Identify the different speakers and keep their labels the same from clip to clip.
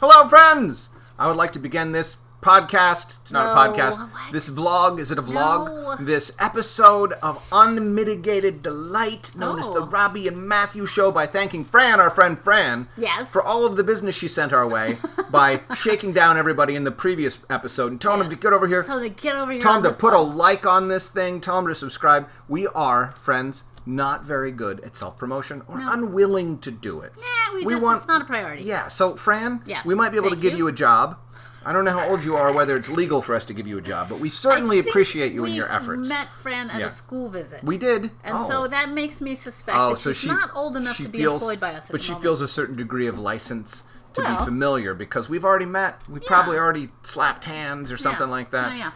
Speaker 1: Hello, friends! I would like to begin this podcast. It's not a podcast.
Speaker 2: What?
Speaker 1: This vlog. Is it a vlog?
Speaker 2: No.
Speaker 1: This episode of unmitigated delight known as the
Speaker 2: No.
Speaker 1: Robbie and Matthew Show by thanking Fran, our friend Fran,
Speaker 2: Yes.
Speaker 1: for all of the business she sent our way by shaking down everybody in the previous episode and telling them to get over here.
Speaker 2: Tell them to get over here.
Speaker 1: Tell
Speaker 2: on
Speaker 1: them to
Speaker 2: this
Speaker 1: put a
Speaker 2: one.
Speaker 1: like on this thing. Tell them to subscribe. We are, friends, not very good at self-promotion or unwilling to do it.
Speaker 2: It's not a priority.
Speaker 1: Yeah, so Fran,
Speaker 2: Yes,
Speaker 1: we might be able to
Speaker 2: thank
Speaker 1: give
Speaker 2: you.
Speaker 1: you a job. I don't know how old you are or whether it's legal for us to give you a job, but we certainly appreciate you and your efforts.
Speaker 2: We met Fran at a school visit.
Speaker 1: We did.
Speaker 2: And so that makes me suspect that she's not old enough to be employed by us at
Speaker 1: But
Speaker 2: the
Speaker 1: she
Speaker 2: moment.
Speaker 1: feels a certain degree of license to be
Speaker 2: Well.
Speaker 1: familiar because we've already met. We've probably already slapped hands or something like that.
Speaker 2: Yeah.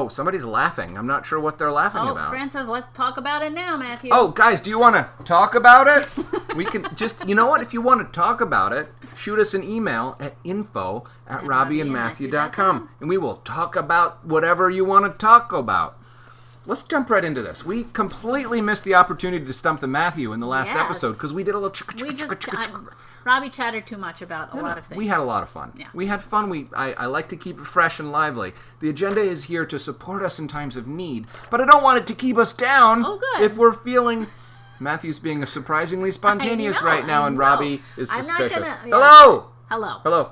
Speaker 1: Somebody's laughing. I'm not sure what they're laughing about.
Speaker 2: Fran says, let's talk about it now, Matthew.
Speaker 1: Oh, guys, do you want to talk about it? We can just, you know what? If you want to talk about it, shoot us an email at info@robbieandmatthew.com, and we will talk about whatever you want to talk about. Let's jump right into this. We completely missed the opportunity to stump the Matthew in the last episode because we did a little...
Speaker 2: Robbie chattered too much about a lot of things.
Speaker 1: We had a lot of fun.
Speaker 2: Yeah.
Speaker 1: We had fun. I like to keep it fresh and lively. The agenda is here to support us in times of need, but I don't want it to keep us down.
Speaker 2: Oh, good.
Speaker 1: If we're feeling... Matthew's being surprisingly spontaneous right now, and Robbie is suspicious. Hello!
Speaker 2: Hello.
Speaker 1: Hello.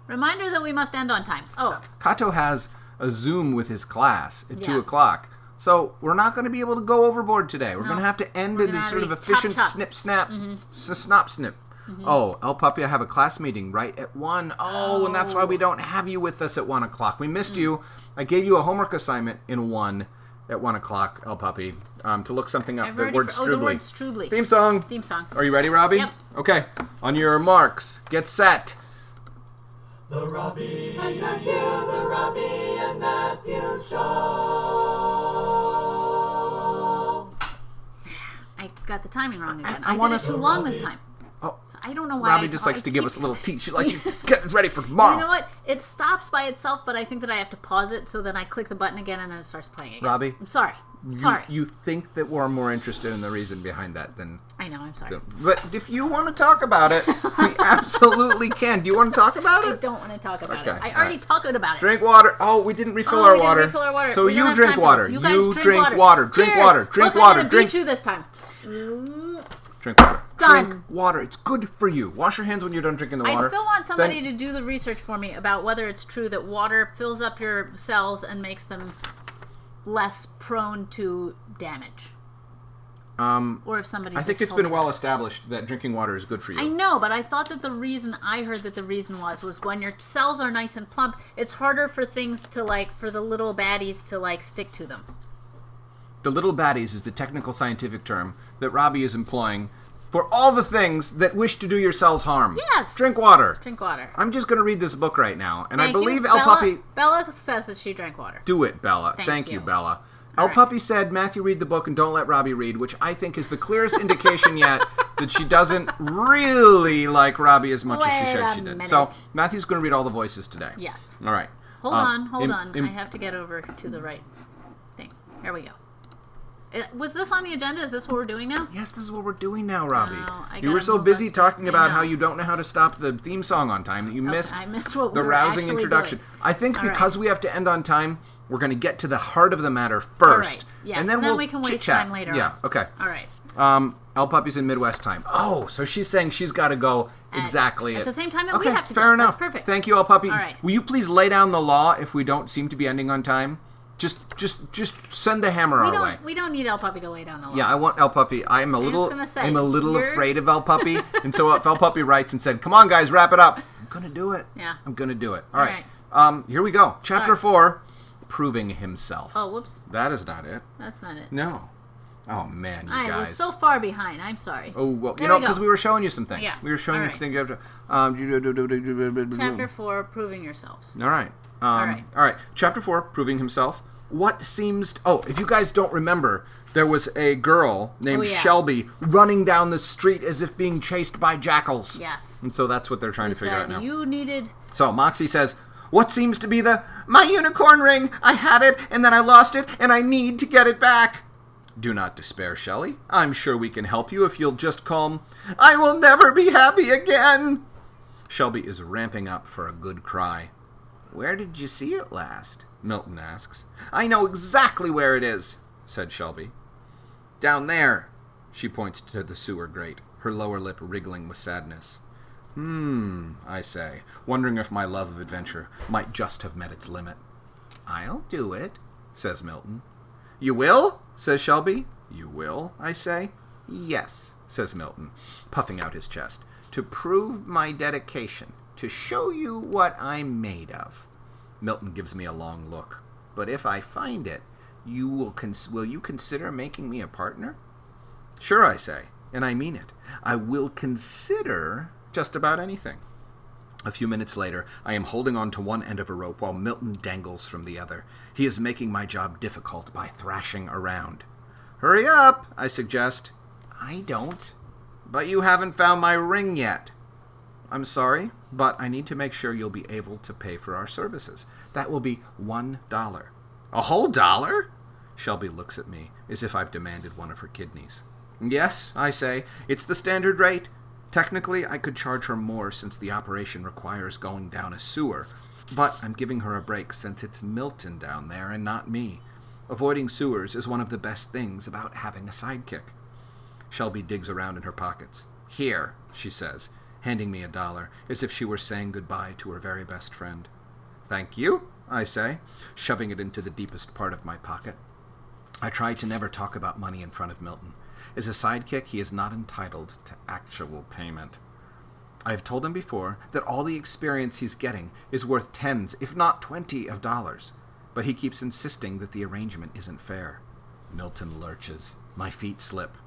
Speaker 2: Reminder that we must end on time. Oh.
Speaker 1: Kato has a Zoom with his class at 2
Speaker 2: Yes.
Speaker 1: o'clock. So we're not going to be able to go overboard today. We're going to have to end in
Speaker 2: gonna
Speaker 1: a sort of
Speaker 2: be
Speaker 1: efficient
Speaker 2: chop, chop.
Speaker 1: snip-snap, snip. Oh, El Puppy, I have a class meeting right at 1. Oh, and that's why we don't have you with us at 1 o'clock. We missed you. I gave you a homework assignment at 1 o'clock, El Puppy, to look something up.
Speaker 2: The word Strubly.
Speaker 1: Theme song.
Speaker 2: Theme song.
Speaker 1: Are you ready, Robbie?
Speaker 2: Yep.
Speaker 1: Okay. On your marks, get set.
Speaker 3: The Robbie and Matthew Show.
Speaker 2: I got the timing wrong again.
Speaker 1: I
Speaker 2: I
Speaker 1: wanna-
Speaker 2: did it too long this time.
Speaker 1: Oh,
Speaker 2: So I don't know why.
Speaker 1: Robbie just likes to give us a little teach. She likes to get ready for tomorrow.
Speaker 2: You know what? It stops by itself, but I think that I have to pause it, so then I click the button again, and then it starts playing again.
Speaker 1: Robbie?
Speaker 2: I'm sorry. Sorry.
Speaker 1: You think that we're more interested in the reason behind that than...
Speaker 2: I know, I'm sorry.
Speaker 1: But if you want to talk about it, we absolutely can. Do you want to talk about
Speaker 2: I
Speaker 1: it?
Speaker 2: don't want to talk about
Speaker 1: Okay,
Speaker 2: it. I
Speaker 1: all
Speaker 2: already
Speaker 1: right.
Speaker 2: talked about it.
Speaker 1: Drink water. Oh, we didn't refill
Speaker 2: We
Speaker 1: our
Speaker 2: didn't
Speaker 1: water.
Speaker 2: refill our water.
Speaker 1: So
Speaker 2: We don't
Speaker 1: you
Speaker 2: have
Speaker 1: drink
Speaker 2: time for
Speaker 1: water.
Speaker 2: this. You guys
Speaker 1: You drink
Speaker 2: water.
Speaker 1: water. Drink
Speaker 2: Cheers.
Speaker 1: water. Drink
Speaker 2: Look,
Speaker 1: water.
Speaker 2: I'm gonna
Speaker 1: Drink.
Speaker 2: beat you this time.
Speaker 1: Drink water.
Speaker 2: Done.
Speaker 1: Drink water. It's good for you. Wash your hands when you're done drinking the water.
Speaker 2: I still want somebody
Speaker 1: Then-
Speaker 2: to do the research for me about whether it's true that water fills up your cells and makes them less prone to damage. Or if somebody
Speaker 1: I think it's been well established that drinking water is good for you.
Speaker 2: I know, but I thought that the reason was when your cells are nice and plump, it's harder for things to for the little baddies to stick to them.
Speaker 1: The little baddies is the technical scientific term that Robbie is employing for all the things that wish to do your cells harm.
Speaker 2: Yes.
Speaker 1: Drink water.
Speaker 2: Drink water.
Speaker 1: I'm just going to read this book right now, and
Speaker 2: Thank
Speaker 1: I believe
Speaker 2: you.
Speaker 1: El Puppy...
Speaker 2: Bella says that she drank water.
Speaker 1: Do it, Bella.
Speaker 2: Thank
Speaker 1: you,
Speaker 2: you.
Speaker 1: Bella.
Speaker 2: All
Speaker 1: El
Speaker 2: right.
Speaker 1: Puppy said, Matthew, read the book and don't let Robbie read, which I think is the clearest indication yet that she doesn't really like Robbie as much as she
Speaker 2: Wait
Speaker 1: said
Speaker 2: a
Speaker 1: she did.
Speaker 2: minute.
Speaker 1: So Matthew's going to read all the voices today.
Speaker 2: Yes.
Speaker 1: All right.
Speaker 2: Hold on.
Speaker 1: in-
Speaker 2: I have to get over to the right thing. Here we go. Was this on the agenda? Is this what we're doing now?
Speaker 1: Yes, this is what we're doing now, Robbie.
Speaker 2: No, I
Speaker 1: You were
Speaker 2: gotta
Speaker 1: so
Speaker 2: move
Speaker 1: busy
Speaker 2: us
Speaker 1: talking
Speaker 2: back.
Speaker 1: about
Speaker 2: I
Speaker 1: how
Speaker 2: know.
Speaker 1: you don't know how to stop the theme song on time that you missed
Speaker 2: I missed what
Speaker 1: the
Speaker 2: we were
Speaker 1: rousing
Speaker 2: actually
Speaker 1: introduction.
Speaker 2: doing.
Speaker 1: I think
Speaker 2: All
Speaker 1: because
Speaker 2: right.
Speaker 1: we have to end on time, we're going to get to the heart of the matter first.
Speaker 2: right. Yes,
Speaker 1: And then,
Speaker 2: and then
Speaker 1: we'll
Speaker 2: we can waste
Speaker 1: chit-chat.
Speaker 2: time later
Speaker 1: Yeah,
Speaker 2: on.
Speaker 1: okay.
Speaker 2: All right.
Speaker 1: El Puppy's in Midwest time. Oh, so she's saying she's got to go exactly
Speaker 2: at the same time that
Speaker 1: okay,
Speaker 2: we have to
Speaker 1: fair
Speaker 2: go.
Speaker 1: enough.
Speaker 2: That's perfect.
Speaker 1: Thank you, El Puppy.
Speaker 2: All right.
Speaker 1: Will you please lay down the law if we don't seem to be ending on time? Just send the hammer our way.
Speaker 2: We don't need El Puppy to lay down the law.
Speaker 1: Yeah, I want El Puppy. I'm a little
Speaker 2: you're-
Speaker 1: afraid of El Puppy, and so if El Puppy writes and said, "Come on, guys, wrap it up," I'm gonna do it.
Speaker 2: Yeah.
Speaker 1: I'm gonna do it. All right. Here we go. Chapter 4, proving himself.
Speaker 2: Oh, whoops.
Speaker 1: That is not it.
Speaker 2: That's not it.
Speaker 1: No. Oh man, you guys.
Speaker 2: I was so far behind. I'm sorry.
Speaker 1: Oh well,
Speaker 2: There we go.
Speaker 1: because we were showing you some things.
Speaker 2: Yeah.
Speaker 1: We were showing
Speaker 2: All
Speaker 1: you
Speaker 2: right.
Speaker 1: things.
Speaker 2: Chapter 4, proving yourselves.
Speaker 1: All right.
Speaker 2: right.
Speaker 1: All right. Chapter 4, proving himself. What seems... Oh, if you guys don't remember, there was a girl named Shelby running down the street as if being chased by jackals.
Speaker 2: Yes.
Speaker 1: And so that's what they're trying to figure out now.
Speaker 2: You needed...
Speaker 1: So Moxie says, what seems to be my unicorn ring? I had it, and then I lost it, and I need to get it back. Do not despair, Shelley. I'm sure we can help you if you'll just calm. I will never be happy again. Shelby is ramping up for a good cry. "Where did you see it last?" Milton asks. "I know exactly where it is," said Shelby. "Down there." She points to the sewer grate, her lower lip wriggling with sadness. I say, wondering if my love of adventure might just have met its limit. "I'll do it," says Milton. "You will?" says Shelby. "You will?" I say. "Yes," says Milton, puffing out his chest, "to prove my dedication, to show you what I'm made of." Milton gives me a long look. "But if I find it, will you consider making me a partner?" "Sure," I say, and I mean it. I will consider just about anything. A few minutes later, I am holding on to one end of a rope while Milton dangles from the other. He is making my job difficult by thrashing around. "Hurry up," I suggest. "I don't." "But you haven't found my ring yet." "I'm sorry, but I need to make sure you'll be able to pay for our services. That will be $1. "A whole dollar?" Shelby looks at me as if I've demanded one of her kidneys. "Yes," I say, "it's the standard rate. Technically, I could charge her more since the operation requires going down a sewer, but I'm giving her a break since it's Milton down there and not me. Avoiding sewers is one of the best things about having a sidekick." Shelby digs around in her pockets. "Here," she says, handing me $1, as if she were saying goodbye to her very best friend. "Thank you," I say, shoving it into the deepest part of my pocket. I try to never talk about money in front of Milton. As a sidekick, he is not entitled to actual payment. I have told him before that all the experience he's getting is worth tens, if not 20 of dollars, but he keeps insisting that the arrangement isn't fair. Milton lurches. My feet slip.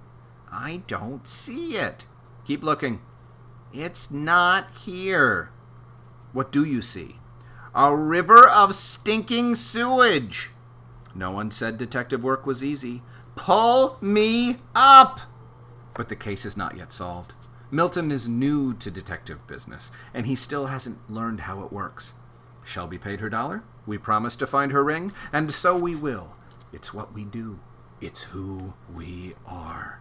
Speaker 1: "I don't see it." "Keep looking." "It's not here." "What do you see?" "A river of stinking sewage." No one said detective work was easy. Pull me up! But the case is not yet solved. Milton is new to detective business, and he still hasn't learned how it works. Shelby paid her $1. We promised to find her ring, and so we will. It's what we do. It's who we are.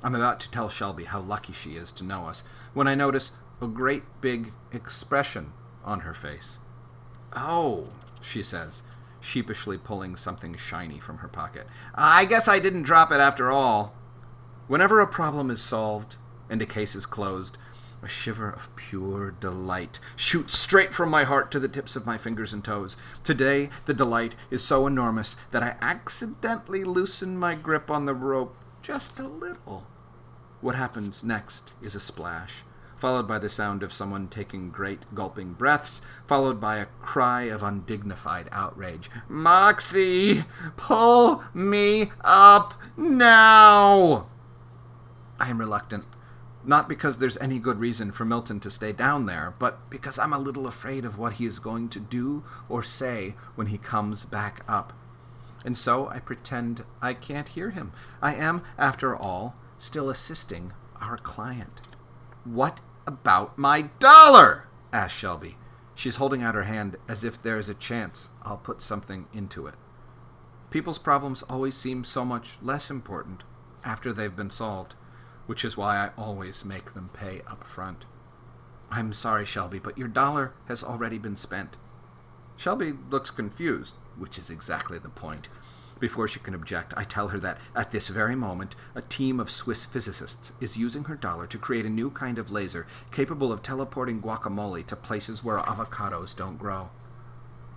Speaker 1: I'm about to tell Shelby how lucky she is to know us when I notice a great big expression on her face. "Oh," she says, sheepishly pulling something shiny from her pocket. "I guess I didn't drop it after all." Whenever a problem is solved and a case is closed, a shiver of pure delight shoots straight from my heart to the tips of my fingers and toes. Today, the delight is so enormous that I accidentally loosen my grip on the rope just a little. What happens next is a splash, followed by the sound of someone taking great gulping breaths, followed by a cry of undignified outrage. "Moxie, pull me up now!" I am reluctant, not because there's any good reason for Milton to stay down there, but because I'm a little afraid of what he is going to do or say when he comes back up. And so I pretend I can't hear him. I am, after all, still assisting our client. "What about my $1? Asked Shelby. She's holding out her hand as if there's a chance I'll put something into it. People's problems always seem so much less important after they've been solved, which is why I always make them pay up front. "I'm sorry, Shelby, but your $1 has already been spent." Shelby looks confused, which is exactly the point. Before she can object, I tell her that, at this very moment, a team of Swiss physicists is using her $1 to create a new kind of laser capable of teleporting guacamole to places where avocados don't grow.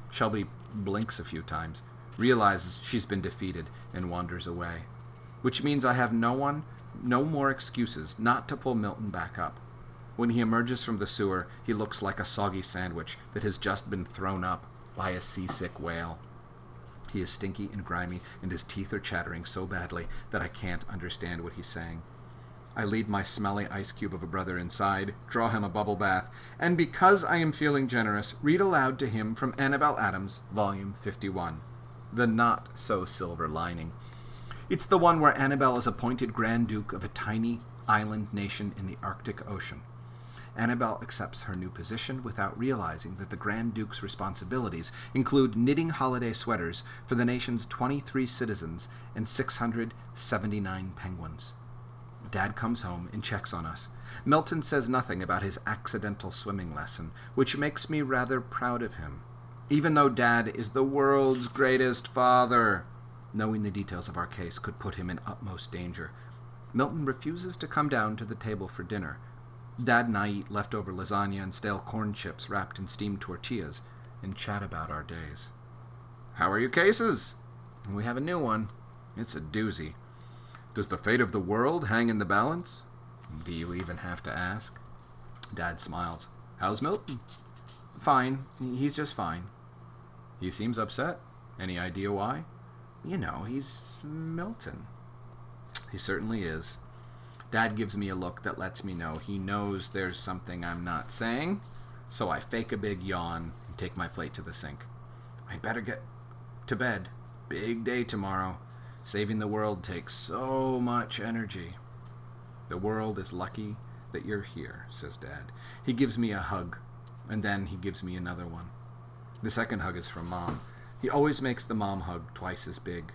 Speaker 1: Shelby blinks a few times, realizes she's been defeated, and wanders away. Which means I have no more excuses not to pull Milton back up. When he emerges from the sewer, he looks like a soggy sandwich that has just been thrown up by a seasick whale. He is stinky and grimy, and his teeth are chattering so badly that I can't understand what he's saying. I lead my smelly ice cube of a brother inside, draw him a bubble bath, and because I am feeling generous, read aloud to him from Annabel Adams, Volume 51, The Not-So-Silver Lining. It's the one where Annabel is appointed Grand Duke of a tiny island nation in the Arctic Ocean. Annabel accepts her new position without realizing that the Grand Duke's responsibilities include knitting holiday sweaters for the nation's 23 citizens and 679 penguins. Dad comes home and checks on us. Milton says nothing about his accidental swimming lesson, which makes me rather proud of him. Even though Dad is the world's greatest father, knowing the details of our case could put him in utmost danger. Milton refuses to come down to the table for dinner. Dad and I eat leftover lasagna and stale corn chips wrapped in steamed tortillas and chat about our days. How are your cases? We have a new one. It's a doozy. Does the fate of the world hang in the balance? Do you even have to ask? Dad smiles. How's Milton? Fine. He's just fine. He seems upset. Any idea why? You know, he's Milton. He certainly is. Dad gives me a look that lets me know he knows there's something I'm not saying, so I fake a big yawn and take my plate to the sink. I'd better get to bed. Big day tomorrow. Saving the world takes so much energy. The world is lucky that you're here, says Dad. He gives me a hug, and then he gives me another one. The second hug is from Mom. He always makes the mom hug twice as big.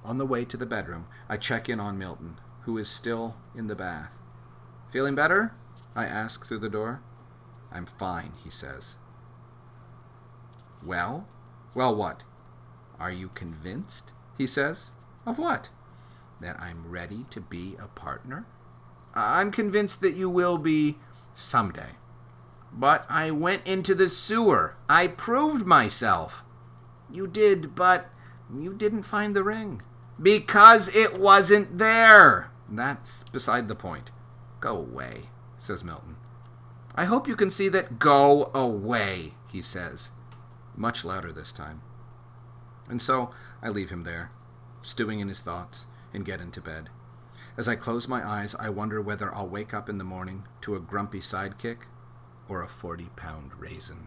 Speaker 1: On the way to the bedroom, I check in on Milton, who is still in the bath. Feeling better? I ask through the door. I'm fine, he says. Well? Well, what? Are you convinced? He says. Of what? That I'm ready to be a partner? I'm convinced that you will be someday. But I went into the sewer. I proved myself. You did, but you didn't find the ring. Because it wasn't there. That's beside the point. Go away, says Milton. I hope you can see that. Go away, he says. Much louder this time. And so I leave him there, stewing in his thoughts, and get into bed. As I close my eyes, I wonder whether I'll wake up in the morning to a grumpy sidekick or a 40-pound raisin.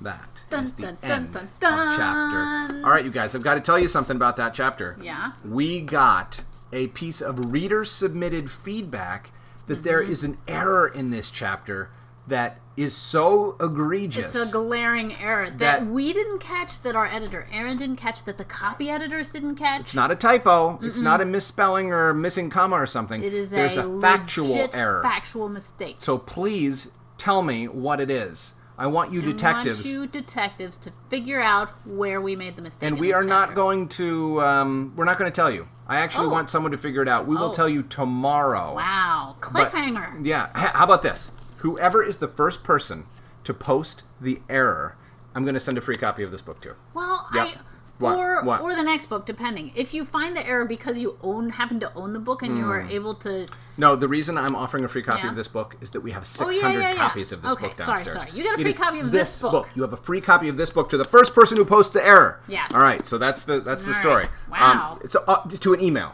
Speaker 1: That is the end of chapter. All right, you guys, I've got to tell you something about that chapter.
Speaker 2: Yeah?
Speaker 1: We got a piece of reader-submitted feedback that there is an error in this chapter that is so egregious.
Speaker 2: It's a glaring error that we didn't catch, that our editor Aaron didn't catch, that the copy editors didn't catch.
Speaker 1: It's not a typo. It's not a misspelling or a missing comma or something.
Speaker 2: It is
Speaker 1: There's a factual error.
Speaker 2: Factual mistake.
Speaker 1: So please tell me what it is. I want you detectives.
Speaker 2: I want you detectives to figure out where we made the mistake.
Speaker 1: And we are not going to. We're not going to tell you. I actually want someone to figure it out. We will tell you tomorrow.
Speaker 2: Wow, cliffhanger.
Speaker 1: But, yeah. How about this? Whoever is the first person to post the error, I'm going to send a free copy of this book to.
Speaker 2: Well,
Speaker 1: Yep.
Speaker 2: Or the next book, depending. If you find the error because you happen to own the book and you are able to...
Speaker 1: No, the reason I'm offering a free copy of this book is that we have 600 copies of this book downstairs.
Speaker 2: Sorry. You got a free copy of this book.
Speaker 1: You have a free copy of this book to the first person who posts the error.
Speaker 2: Yes.
Speaker 1: All right, so that's the story.
Speaker 2: Wow.
Speaker 1: It's to an email,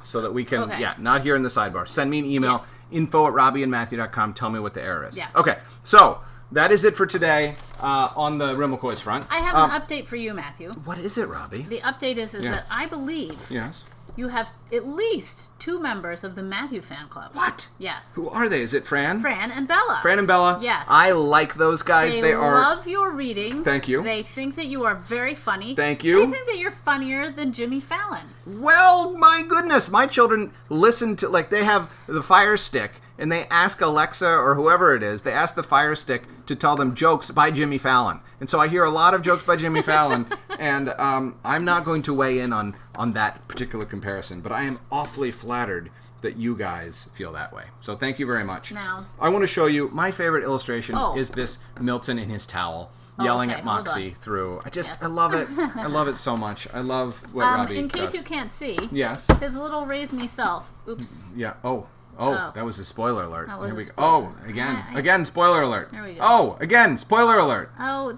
Speaker 1: so that we can, not here in the sidebar. Send me an email, info@robbieandmatthew.com. Tell me what the error is.
Speaker 2: Yes.
Speaker 1: Okay, so... that is it for today on the Real McCoys front.
Speaker 2: I have an update for you, Matthew.
Speaker 1: What is it, Robbie?
Speaker 2: The update is that I believe you have at least 2 members of the Matthew fan club.
Speaker 1: What?
Speaker 2: Yes.
Speaker 1: Who are they? Is it Fran?
Speaker 2: Fran and Bella.
Speaker 1: Fran and Bella?
Speaker 2: Yes.
Speaker 1: I like those guys. They
Speaker 2: love your reading.
Speaker 1: Thank you.
Speaker 2: They think that you are very funny.
Speaker 1: Thank you.
Speaker 2: They think that you're funnier than Jimmy Fallon.
Speaker 1: Well, my goodness. My children listen to, they have the Fire Stick, and they ask Alexa or whoever it is, they ask the Fire Stick to tell them jokes by Jimmy Fallon. And so I hear a lot of jokes by Jimmy Fallon, and I'm not going to weigh in on that particular comparison, but I am awfully flattered that you guys feel that way. So thank you very much.
Speaker 2: Now,
Speaker 1: I want to show you, my favorite illustration is this Milton in his towel. Yelling at Moxie through. I love it. I love it so much. I love what Robbie
Speaker 2: in case
Speaker 1: does.
Speaker 2: you can't see,
Speaker 1: yes,
Speaker 2: his little raisiny self. Oops.
Speaker 1: Yeah. Oh, that was a spoiler alert.
Speaker 2: That was
Speaker 1: Here we
Speaker 2: a
Speaker 1: go.
Speaker 2: spoiler.
Speaker 1: Again, spoiler alert.
Speaker 2: There we go.
Speaker 1: Oh, again, spoiler alert.
Speaker 2: Oh,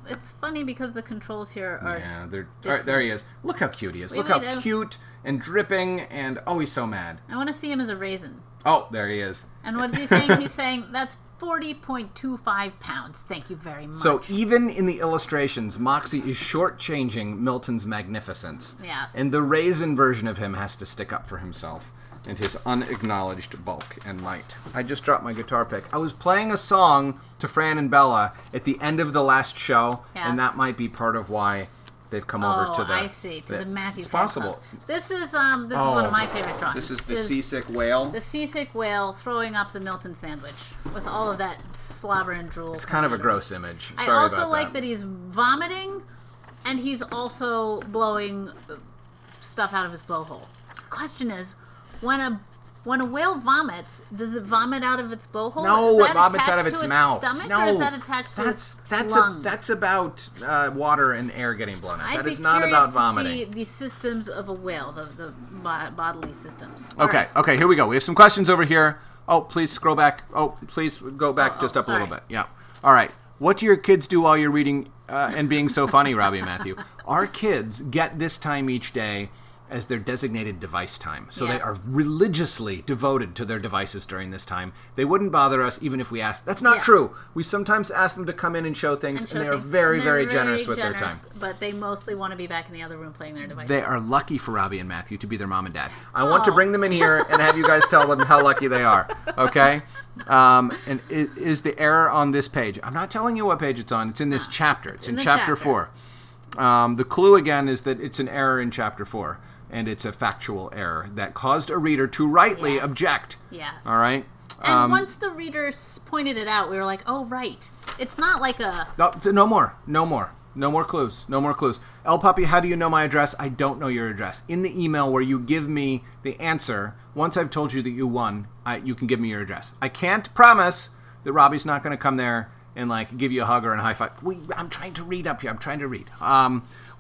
Speaker 2: it's funny because the controls here are...
Speaker 1: Yeah, they're... All right, there he is. Look how cute he is. Look how cute and dripping, and he's so mad.
Speaker 2: I want to see him as a raisin.
Speaker 1: Oh, there he is.
Speaker 2: And what is he saying? He's saying, that's 40.25 pounds. Thank you very much.
Speaker 1: So even in the illustrations, Moxie is shortchanging Milton's magnificence.
Speaker 2: Yes.
Speaker 1: And the raisin version of him has to stick up for himself and his unacknowledged bulk and might. I just dropped my guitar pick. I was playing a song to Fran and Bella at the end of the last show, and that might be part of why they've come over to the...
Speaker 2: I see. To the Matthew
Speaker 1: It's
Speaker 2: fan
Speaker 1: possible.
Speaker 2: club. This is one of my favorite drawings.
Speaker 1: This is the seasick whale.
Speaker 2: The seasick whale throwing up the Milton sandwich with all of that slobber and drool.
Speaker 1: It's kind of a gross image. Sorry
Speaker 2: I also
Speaker 1: about
Speaker 2: like that he's vomiting, and he's also blowing stuff out of his blowhole. Question is, when a whale vomits, does it vomit out of its blowhole?
Speaker 1: No,
Speaker 2: is that
Speaker 1: it vomits out of
Speaker 2: attached
Speaker 1: its
Speaker 2: to
Speaker 1: mouth.
Speaker 2: Stomach,
Speaker 1: No,
Speaker 2: or is that attached to its lungs?
Speaker 1: That's about water and air getting blown out.
Speaker 2: I'd
Speaker 1: That
Speaker 2: be
Speaker 1: is not
Speaker 2: curious
Speaker 1: about
Speaker 2: to
Speaker 1: vomiting.
Speaker 2: see the systems of a whale, the bodily systems.
Speaker 1: Okay, okay, here we go. We have some questions over here. Oh, please scroll back. Oh, please go back just up a little bit. Yeah. All right. What do your kids do while you're reading and being so funny, Robbie and Matthew? Our kids get this time each day as their designated device time. So they are religiously devoted to their devices during this time. They wouldn't bother us even if we asked. That's not true. We sometimes ask them to come in and show things, and they are very, very generous with their time.
Speaker 2: But they mostly want to be back in the other room playing their devices.
Speaker 1: They are lucky for Robbie and Matthew to be their mom and dad. I want to bring them in here and have you guys tell them how lucky they are, okay? And is the error on this page? I'm not telling you what page it's on. It's in this chapter. It's in chapter 4. The clue, again, is that it's an error in chapter 4. And it's a factual error that caused a reader to rightly object.
Speaker 2: Yes.
Speaker 1: All right?
Speaker 2: And once the readers pointed it out, we were like, oh, right. It's not like a...
Speaker 1: No more. No more clues. No more clues. El Puppy, how do you know my address? I don't know your address. In the email where you give me the answer, once I've told you that you won, you can give me your address. I can't promise that Robbie's not going to come there and like give you a hug or a high five. I'm trying to read up here. I'm trying to read.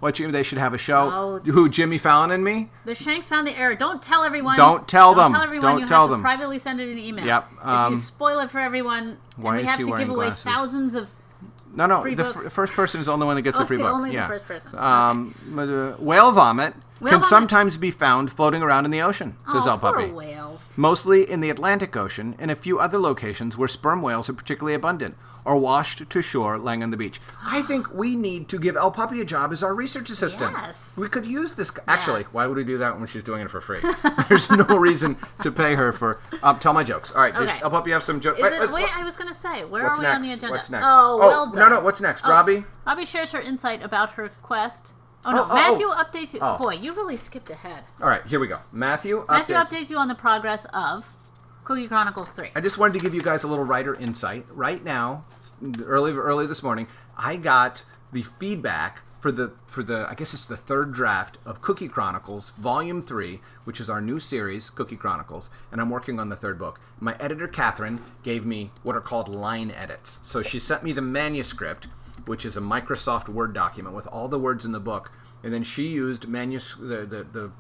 Speaker 1: They should have a show. Who, Jimmy Fallon and me?
Speaker 2: The Shanks found the error. Don't tell everyone.
Speaker 1: Don't tell them.
Speaker 2: Don't tell everyone.
Speaker 1: Don't tell them.
Speaker 2: You have to privately send it in an email.
Speaker 1: Yep.
Speaker 2: If you spoil it for everyone, and we have to give away
Speaker 1: glasses?
Speaker 2: Thousands of free
Speaker 1: the
Speaker 2: books.
Speaker 1: first person is the only one that gets a free book.
Speaker 2: Only the first person. Okay.
Speaker 1: Whale vomit can sometimes be found floating around in the ocean, says El Puppy.
Speaker 2: Poor whales.
Speaker 1: Mostly in the Atlantic Ocean and a few other locations where sperm whales are particularly abundant, or washed to shore laying on the beach. I think we need to give El Puppy a job as our research assistant.
Speaker 2: Yes.
Speaker 1: We could use this. Actually, why would we do that when she's doing it for free? There's no reason to pay her for... tell my jokes. All right,
Speaker 2: okay.
Speaker 1: El Puppy have some jokes.
Speaker 2: Wait, I was going to say, where are we on the agenda?
Speaker 1: What's next?
Speaker 2: Oh, well done.
Speaker 1: No, what's next? Robbie?
Speaker 2: Robbie shares her insight about her quest. Matthew updates you.
Speaker 1: Oh.
Speaker 2: Boy, you really skipped ahead.
Speaker 1: All right, here we go. Matthew
Speaker 2: updates you on the progress of Cookie Chronicles 3.
Speaker 1: I just wanted to give you guys a little writer insight. Right now, early this morning, I got the feedback for the I guess it's the third draft of Cookie Chronicles Volume 3, which is our new series, Cookie Chronicles, and I'm working on the third book. My editor, Catherine, gave me what are called line edits. So she sent me the manuscript, which is a Microsoft Word document with all the words in the book, and then she used the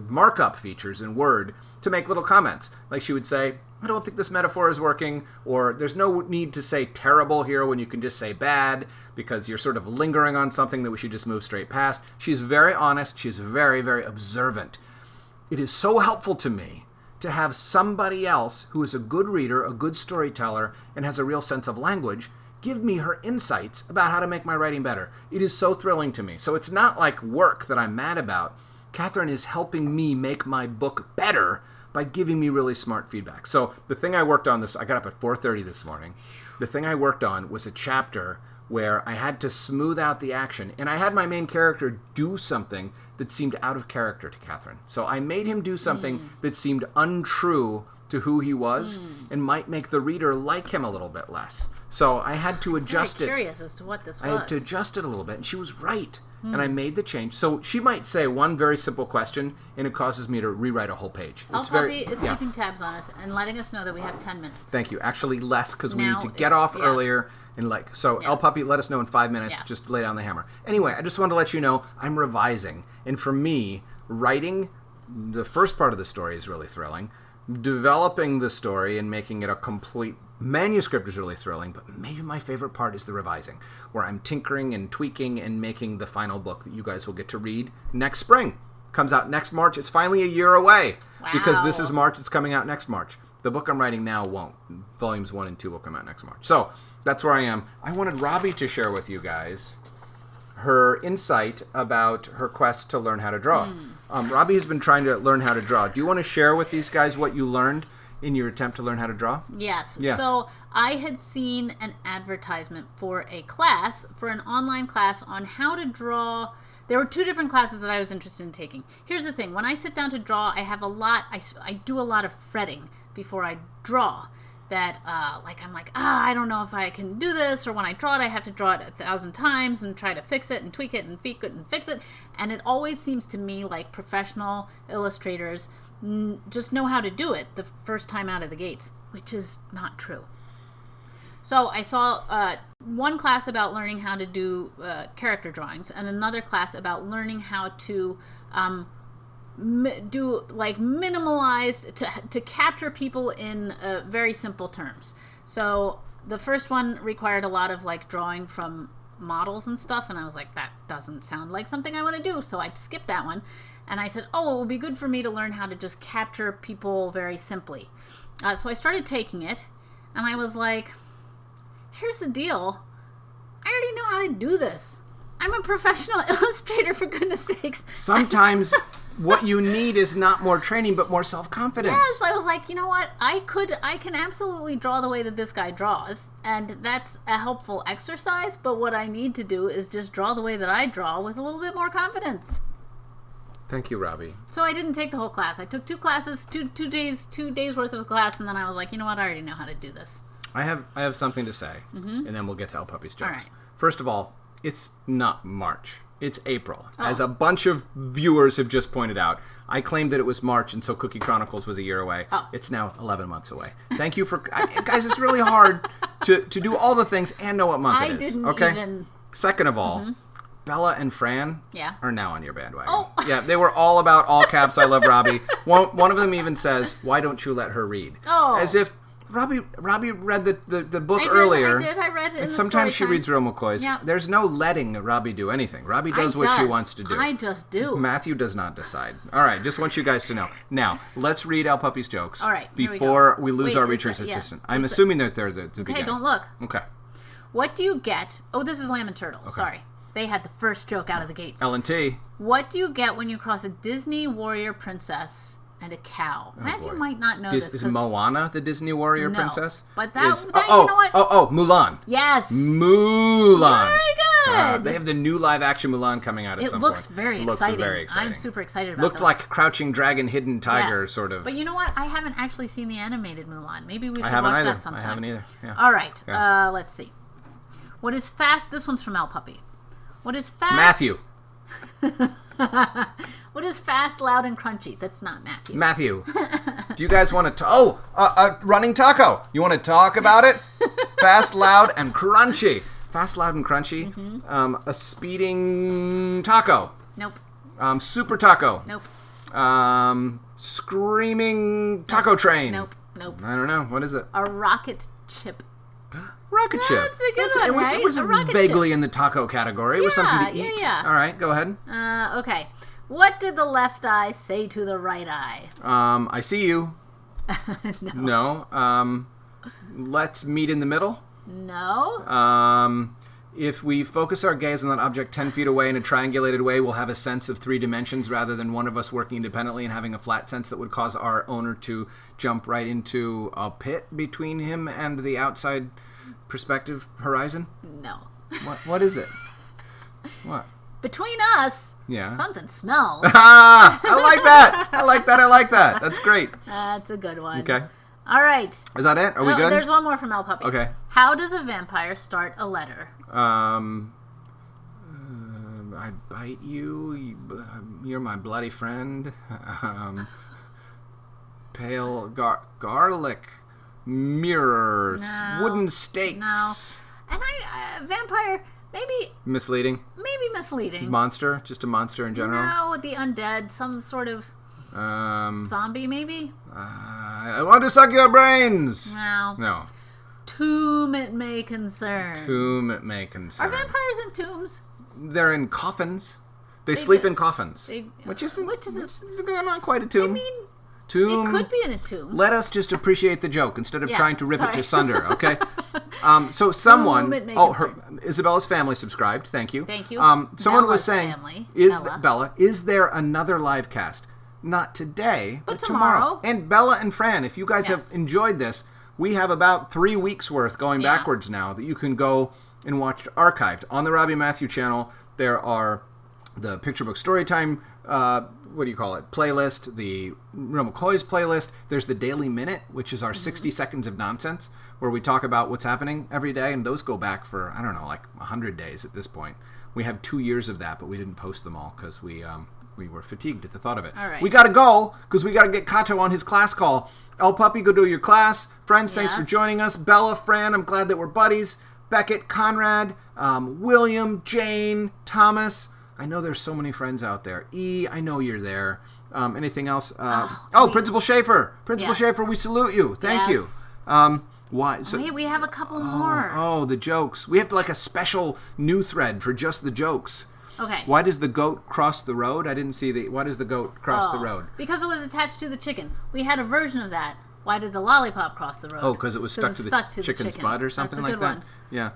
Speaker 1: markup features in Word to make little comments. Like she would say, I don't think this metaphor is working, or there's no need to say terrible here when you can just say bad, because you're sort of lingering on something that we should just move straight past. She's very honest. She's very, very observant. It is so helpful to me to have somebody else who is a good reader, a good storyteller, and has a real sense of language give me her insights about how to make my writing better. It is so thrilling to me. So it's not like work that I'm mad about. Catherine is helping me make my book better by giving me really smart feedback. So the thing I worked on I got up at 4:30 this morning. The thing I worked on was a chapter where I had to smooth out the action, and I had my main character do something that seemed out of character to Catherine. So I made him do something that seemed untrue to who he was and might make the reader like him a little bit less. So I had to adjust it.
Speaker 2: I'm curious as to what this was.
Speaker 1: I had to adjust it a little bit, and she was right. And I made the change. So she might say one very simple question, and it causes me to rewrite a whole page.
Speaker 2: El Puppy is keeping tabs on us and letting us know that we have 10 minutes.
Speaker 1: Thank you. Actually, less, because we need to get off earlier. And El Puppy, let us know in 5 minutes.
Speaker 2: Yes.
Speaker 1: Just lay down the hammer. Anyway, I just wanted to let you know I'm revising. And for me, writing the first part of the story is really thrilling. Developing the story and making it a complete manuscript is really thrilling, but maybe my favorite part is the revising, where I'm tinkering and tweaking and making the final book that you guys will get to read next spring. Comes out next March. It's finally a year away.
Speaker 2: Wow.
Speaker 1: Because this is March. It's coming out next March. The book I'm writing now won't. Volumes 1 and 2 will come out next March. So that's where I am. I wanted Robbie to share with you guys her insight about her quest to learn how to draw. Robbie has been trying to learn how to draw. Do you want to share with these guys what you learned in your attempt to learn how to draw?
Speaker 2: Yes. So I had seen an advertisement for a class, for an online class on how to draw There were 2 different classes that I was interested in taking. Here's the thing. When I sit down to draw, I have a lot, I do a lot of fretting before I draw. That, I'm like, I don't know if I can do this, or when I draw it, I have to draw it 1,000 times and try to fix it and tweak it and tweak it and fix it. And it always seems to me like professional illustrators just know how to do it the first time out of the gates, which is not true. So I saw one class about learning how to do character drawings, and another class about learning how to do like minimalized to capture people in very simple terms. So the first one required a lot of like drawing from models and stuff, and I was like, that doesn't sound like something I want to do, so I skipped that one. And I said, it would be good for me to learn how to just capture people very simply. So I started taking it, and I was like, here's the deal. I already know how to do this. I'm a professional illustrator, for goodness sakes.
Speaker 1: Sometimes what you need is not more training, but more self-confidence.
Speaker 2: Yes, I was like, you know what? I can absolutely draw the way that this guy draws, and that's a helpful exercise, but what I need to do is just draw the way that I draw with a little bit more confidence.
Speaker 1: Thank you, Robbie.
Speaker 2: So I didn't take the whole class. I took 2 classes, 2 days worth of class, and then I was like, you know what? I already know how to do this.
Speaker 1: I have something to say, and then we'll get to El Puppy's jokes.
Speaker 2: All right.
Speaker 1: First of all, it's not March. It's April. As a bunch of viewers have just pointed out, I claimed that it was March, and so Cookie Chronicles was a year away. It's now 11 months away. Thank you for... guys, it's really hard to do all the things and know what month it is.
Speaker 2: I didn't
Speaker 1: okay?
Speaker 2: even...
Speaker 1: Second of all... Bella and Fran are now on your bandwagon.
Speaker 2: Oh.
Speaker 1: Yeah, they were all about all caps, I love Robbie. One of them even says, why don't you let her read?
Speaker 2: Oh.
Speaker 1: As if Robbie read the book earlier.
Speaker 2: I read it in
Speaker 1: and
Speaker 2: the
Speaker 1: sometimes she
Speaker 2: story
Speaker 1: reads Real McCoys.
Speaker 2: Yeah.
Speaker 1: There's no letting Robbie do anything. Robbie does what she wants to do.
Speaker 2: I just do.
Speaker 1: Matthew does not decide. All right, just want you guys to know. Now, let's read El Puppy's jokes.
Speaker 2: All right, here
Speaker 1: before
Speaker 2: we
Speaker 1: lose
Speaker 2: go.
Speaker 1: our
Speaker 2: Wait,
Speaker 1: research
Speaker 2: is that-
Speaker 1: assistant.
Speaker 2: yes,
Speaker 1: I'm
Speaker 2: is
Speaker 1: assuming that they're the
Speaker 2: Okay,
Speaker 1: beginning.
Speaker 2: don't look.
Speaker 1: Okay.
Speaker 2: What do you get? Oh, this is Lamb and Turtle. Sorry. They had the first joke out of the gates.
Speaker 1: L&T.
Speaker 2: What do you get when you cross a Disney warrior princess and a cow? Matthew
Speaker 1: boy.
Speaker 2: might not know this.
Speaker 1: Is Moana the Disney warrior
Speaker 2: No,
Speaker 1: princess?
Speaker 2: but that you know what?
Speaker 1: Mulan.
Speaker 2: Yes.
Speaker 1: Mulan.
Speaker 2: Very good.
Speaker 1: They have the new live-action Mulan coming out at some point.
Speaker 2: It looks very
Speaker 1: exciting.
Speaker 2: I'm super excited about
Speaker 1: Looked
Speaker 2: that.
Speaker 1: like Crouching Dragon, Hidden Tiger,
Speaker 2: Yes.
Speaker 1: sort of.
Speaker 2: But you know what? I haven't actually seen the animated Mulan. Maybe we should
Speaker 1: haven't
Speaker 2: watch
Speaker 1: either.
Speaker 2: that sometime.
Speaker 1: I haven't either. Yeah.
Speaker 2: All right.
Speaker 1: Yeah.
Speaker 2: Let's see. What is fast? This one's from El Puppy. What is fast?
Speaker 1: Matthew.
Speaker 2: What is fast, loud, and crunchy? That's not Matthew.
Speaker 1: Matthew. Do you guys want to... running taco. You want to talk about it? Fast, loud, and crunchy. Fast, loud, and crunchy. A speeding taco.
Speaker 2: Nope.
Speaker 1: Super taco.
Speaker 2: Nope.
Speaker 1: Screaming taco train.
Speaker 2: Nope.
Speaker 1: I don't know. What is it?
Speaker 2: A rocket chip.
Speaker 1: Rocket chip.
Speaker 2: That's a good one, right?
Speaker 1: It was
Speaker 2: A rocket
Speaker 1: vaguely in the taco category. It was something to eat.
Speaker 2: Yeah.
Speaker 1: All right, go ahead.
Speaker 2: Okay. What did the left eye say to the right eye?
Speaker 1: I see you.
Speaker 2: No.
Speaker 1: No. Let's meet in the middle.
Speaker 2: No.
Speaker 1: If we focus our gaze on that object 10 feet away in a triangulated way, we'll have a sense of 3 dimensions rather than one of us working independently and having a flat sense that would cause our owner to jump right into a pit between him and the outside perspective horizon.
Speaker 2: No.
Speaker 1: What is it? What?
Speaker 2: Between us, something smells.
Speaker 1: Ah! I like that. That's great.
Speaker 2: That's a good one.
Speaker 1: Okay.
Speaker 2: All right.
Speaker 1: Is that it? Are we good?
Speaker 2: There's one more from El Puppy.
Speaker 1: Okay.
Speaker 2: How does a vampire start a letter?
Speaker 1: I bite you. You're my bloody friend. Pale garlic mirrors.
Speaker 2: No.
Speaker 1: Wooden stakes.
Speaker 2: No. And vampire, maybe
Speaker 1: Misleading.
Speaker 2: misleading.
Speaker 1: Monster. Just a monster in general.
Speaker 2: No, the undead, some sort of zombie, maybe.
Speaker 1: I want to suck your brains.
Speaker 2: No.
Speaker 1: No.
Speaker 2: Tomb it may concern.
Speaker 1: Tomb it may concern.
Speaker 2: Are vampires in tombs?
Speaker 1: They're in coffins. They sleep in coffins. Which is not quite a tomb.
Speaker 2: I mean,
Speaker 1: tomb.
Speaker 2: it could be in a tomb.
Speaker 1: Let us just appreciate the joke instead of
Speaker 2: Yes,
Speaker 1: trying to rip it
Speaker 2: sorry.
Speaker 1: to sunder, okay? So someone...
Speaker 2: Tomb it may
Speaker 1: Isabella's family subscribed. Thank you.
Speaker 2: Thank you.
Speaker 1: Someone was
Speaker 2: Bella's
Speaker 1: saying...
Speaker 2: family.
Speaker 1: Bella, is there another live cast? Not today, but
Speaker 2: tomorrow.
Speaker 1: And Bella and Fran, if you guys
Speaker 2: Yes.
Speaker 1: have enjoyed this, we have about 3 weeks worth going backwards now that you can go and watch archived. On the Robbie Matthew channel, there are the Picture Book Storytime, what do you call it, playlist, the Real McCoys playlist. There's the Daily Minute, which is our 60 seconds of nonsense, where we talk about what's happening every day, and those go back for, I don't know, like 100 days at this point. We have 2 years of that, but we didn't post them all because we were fatigued at the thought of it.
Speaker 2: All right.
Speaker 1: We got to go because we got to get Kato on his class call. El Puppy, go do your class. Friends, thanks for joining us. Bella, Fran, I'm glad that we're buddies. Beckett, Conrad, William, Jane, Thomas. I know there's so many friends out there. E, I know you're there. Anything else? Principal Schaefer. Principal Schaefer, we salute you. Thank you. Why? So,
Speaker 2: wait, we have a couple more.
Speaker 1: Oh, the jokes. We have like a special new thread for just the jokes.
Speaker 2: Okay.
Speaker 1: Why does the goat cross the road? I didn't see the... Why does the goat cross the road?
Speaker 2: Because it was attached to the chicken. We had a version of that. Why did the lollipop cross the road?
Speaker 1: Oh, because it was stuck to the chicken's butt or something like that?
Speaker 2: One.
Speaker 1: Yeah.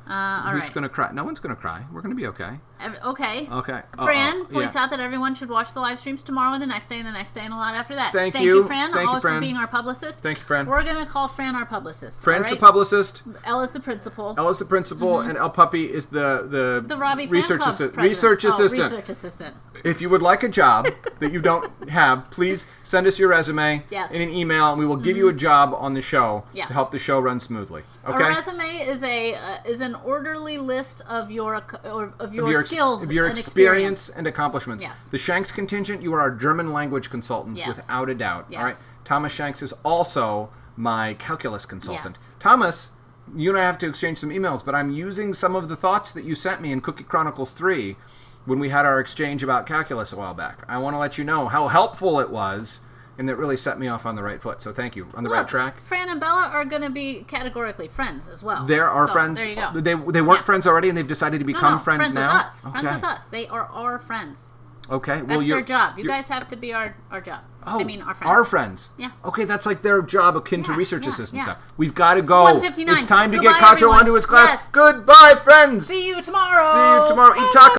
Speaker 1: Who's going to cry? No one's going to cry. We're going to be okay.
Speaker 2: Okay.
Speaker 1: Okay.
Speaker 2: Fran points out that everyone should watch the live streams tomorrow and the next day and the next day and a lot after that.
Speaker 1: Thank
Speaker 2: you,
Speaker 1: you,
Speaker 2: Fran.
Speaker 1: Thank you, Fran.
Speaker 2: For being our publicist.
Speaker 1: Thank you, Fran.
Speaker 2: We're going to call Fran our publicist.
Speaker 1: Fran's the publicist.
Speaker 2: Ella's the principal.
Speaker 1: And El Puppy is the
Speaker 2: Robbie
Speaker 1: research
Speaker 2: Fan Club
Speaker 1: research assistant.
Speaker 2: Research assistant.
Speaker 1: If you would like a job that you don't have, please send us your resume in an email, and we will give you a job on the show to help the show run smoothly. Okay.
Speaker 2: A resume is an orderly list of your skills,
Speaker 1: of your experience and accomplishments.
Speaker 2: Yes.
Speaker 1: The Shanks contingent, you are our German language consultants without a doubt.
Speaker 2: Yes.
Speaker 1: All right. Thomas Shanks is also my calculus consultant.
Speaker 2: Yes.
Speaker 1: Thomas, you and I have to exchange some emails, but I'm using some of the thoughts that you sent me in Cookie Chronicles 3 when we had our exchange about calculus a while back. I want to let you know how helpful it was, and it really set me off on the right foot. So thank you. On the right track.
Speaker 2: Fran and Bella are going to be categorically friends as well.
Speaker 1: There are friends.
Speaker 2: There you go.
Speaker 1: They weren't friends already, and they've decided to become friends now?
Speaker 2: With us.
Speaker 1: Okay.
Speaker 2: Friends with us. They are our friends.
Speaker 1: Okay.
Speaker 2: That's their job. You guys have to be our job.
Speaker 1: Oh,
Speaker 2: I mean, our friends.
Speaker 1: Our friends.
Speaker 2: Yeah.
Speaker 1: Okay, that's like their job akin to research assistant
Speaker 2: yeah.
Speaker 1: stuff. We've got to go.
Speaker 2: 1:59.
Speaker 1: It's time to
Speaker 2: Goodbye,
Speaker 1: get Kato
Speaker 2: everyone.
Speaker 1: onto his class.
Speaker 2: Yes.
Speaker 1: Goodbye, friends.
Speaker 2: See you tomorrow.
Speaker 1: See you tomorrow. Eat tacos.